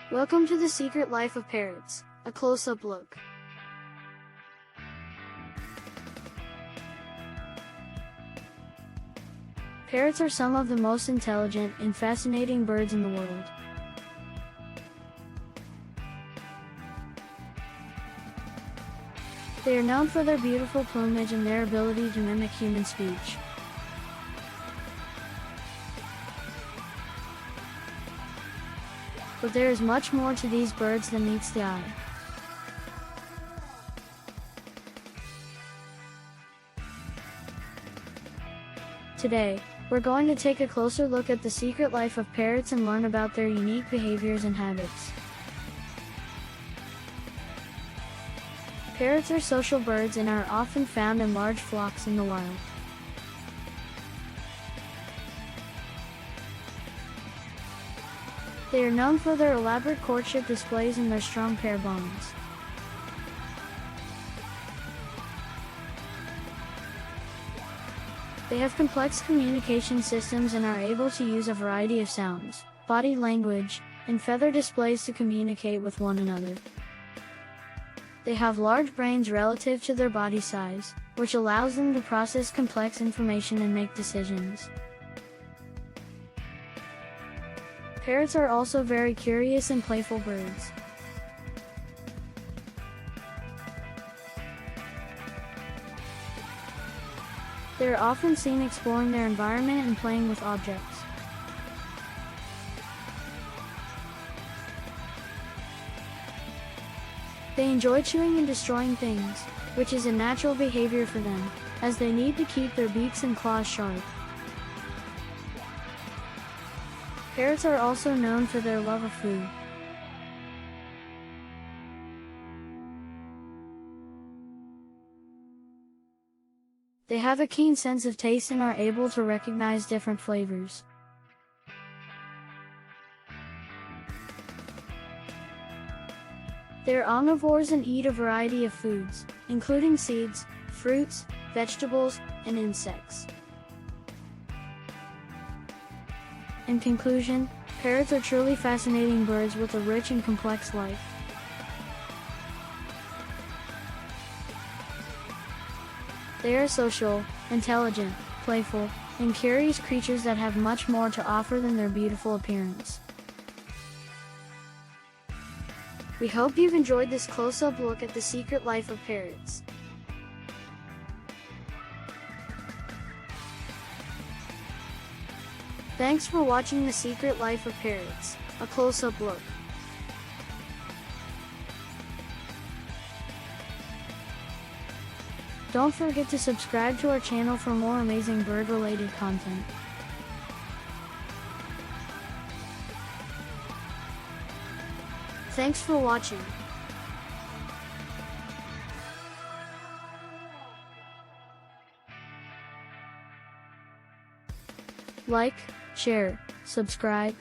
Welcome to the secret life of parrots, a close-up look. Parrots are some of the most intelligent and fascinating birds in the world. They are known for their beautiful plumage and their ability to mimic human speech. But there is much more to these birds than meets the eye. Today, we're going to take a closer look at the secret life of parrots and learn about their unique behaviors and habits. Parrots are social birds and are often found in large flocks in the wild. They are known for their elaborate courtship displays and their strong pair bonds. They have complex communication systems and are able to use a variety of sounds, body language, and feather displays to communicate with one another. They have large brains relative to their body size, which allows them to process complex information and make decisions. Parrots are also very curious and playful birds. They are often seen exploring their environment and playing with objects. They enjoy chewing and destroying things, which is a natural behavior for them, as they need to keep their beaks and claws sharp. Parrots are also known for their love of food. They have a keen sense of taste and are able to recognize different flavors. They are omnivores and eat a variety of foods, including seeds, fruits, vegetables, and insects. In conclusion, parrots are truly fascinating birds with a rich and complex life. They are social, intelligent, playful, and curious creatures that have much more to offer than their beautiful appearance. We hope you've enjoyed this close-up look at the secret life of parrots. Thanks for watching The Secret Life of Parrots, a close-up look. Don't forget to subscribe to our channel for more amazing bird-related content. Thanks for watching. Like, share, subscribe,